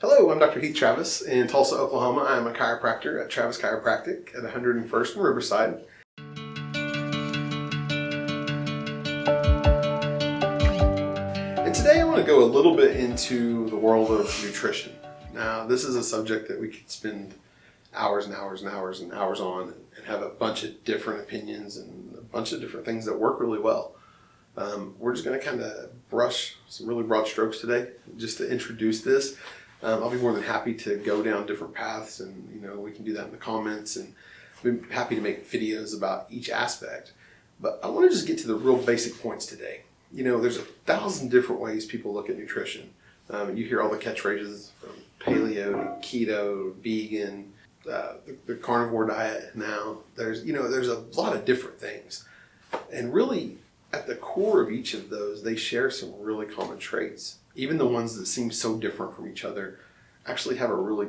Hello, I'm Dr. Heath Travis in Tulsa, Oklahoma. I'm a chiropractor at Travis Chiropractic at 101st and Riverside. And today I want to go a little bit into the world of nutrition. Now, this is a subject that we could spend hours and hours and hours and hours on and have a bunch of different opinions and a bunch of different things that work really well. We're just going to kind of brush some really broad strokes today just to introduce this. I'll be more than happy to go down different paths, and we can do that in the comments, and I'll be happy to make videos about each aspect. But I want to just get to the real basic points today. There's 1,000 different ways people look at nutrition. You hear all the catchphrases from paleo to keto, vegan, the carnivore diet now. There's a lot of different things, and really at the core of each of those, they share some really common traits. Even the ones that seem so different from each other actually have a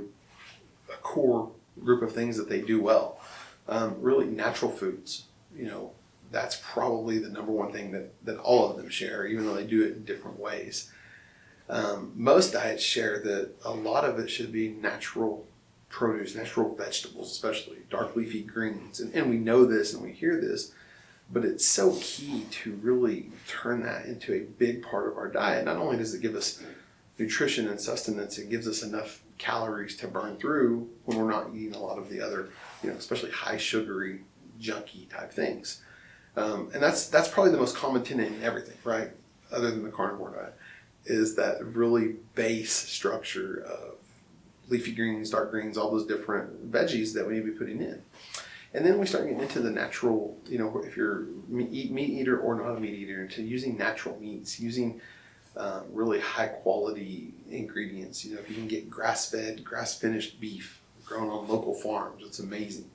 core group of things that they do well. Really natural foods, that's probably the number one thing that all of them share, even though they do it in different ways. Most diets share that a lot of it should be natural produce, natural vegetables, especially dark leafy greens. And we know this and we hear this, but it's so key to really turn that into a big part of our diet. Not only does it give us nutrition and sustenance, it gives us enough calories to burn through when we're not eating a lot of the other, especially high sugary, junky type things. And that's probably the most common tenet in everything, right? Other than the carnivore diet, is that really base structure of leafy greens, dark greens, all those different veggies that we need to be putting in. And then we start getting into the natural, if you're meat eater or not a meat eater, into using natural meats, using really high quality ingredients. If you can get grass-fed, grass-finished beef grown on local farms, it's amazing.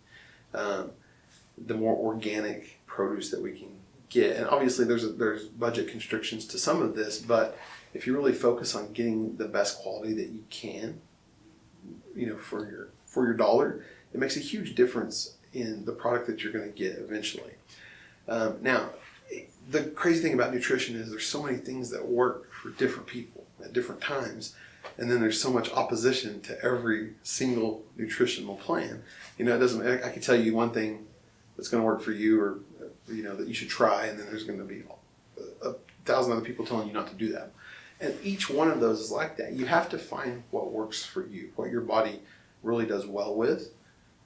The more organic produce that we can get, and obviously there's budget constrictions to some of this, but if you really focus on getting the best quality that you can, for your dollar, it makes a huge difference in the product that you're going to get eventually. Now, the crazy thing about nutrition is there's so many things that work for different people at different times, and then there's so much opposition to every single nutritional plan. I can tell you one thing that's going to work for you, or that you should try, and then there's going to be 1,000 other people telling you not to do that. And each one of those is like that. You have to find what works for you, what your body really does well with,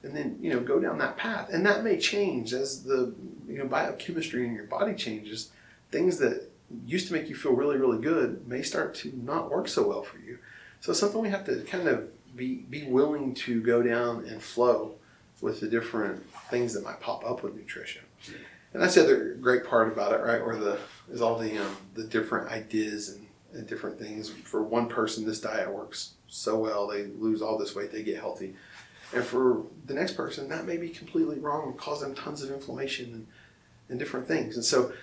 and then go down that path. And that may change as the biochemistry in your body changes. Things that used to make you feel really, really good may start to not work so well for you. So it's something we have to kind of be willing to go down and flow with the different things that might pop up with nutrition. And that's the other great part about it, right? Is all the different ideas and different things. For one person, this diet works so well, they lose all this weight, they get healthy. And for the next person, that may be completely wrong and cause them tons of inflammation and different things. And so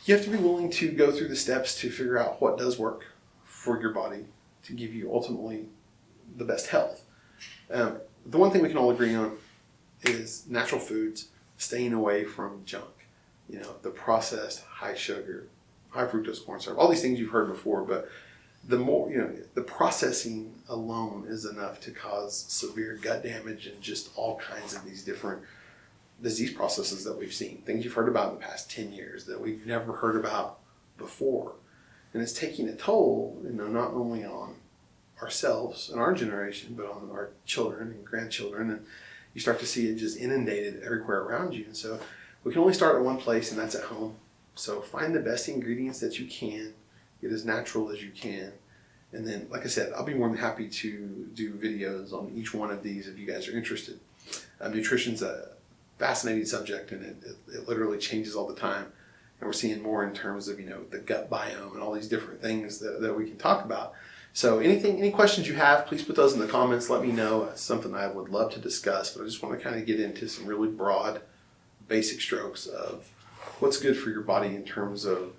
you have to be willing to go through the steps to figure out what does work for your body to give you ultimately the best health. The one thing we can all agree on is natural foods, staying away from junk. The processed, high sugar, high fructose corn syrup, all these things you've heard before, but the more, the processing alone is enough to cause severe gut damage and just all kinds of these different disease processes that we've seen. Things you've heard about in the past 10 years that we've never heard about before. And it's taking a toll, not only on ourselves and our generation, but on our children and grandchildren. And you start to see it just inundated everywhere around you. And so we can only start at one place, and that's at home. So find the best ingredients that you can. Get as natural as you can. And then, like I said, I'll be more than happy to do videos on each one of these if you guys are interested. Nutrition's a fascinating subject, and it literally changes all the time. And we're seeing more in terms of, the gut biome and all these different things that we can talk about. So any questions you have, please put those in the comments. Let me know. It's something I would love to discuss, but I just want to kind of get into some really broad, basic strokes of what's good for your body in terms of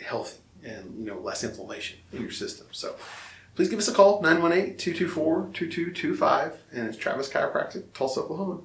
healthy and less inflammation in your system. So please give us a call, 918-224-2225, and it's Travis Chiropractic, Tulsa, Oklahoma.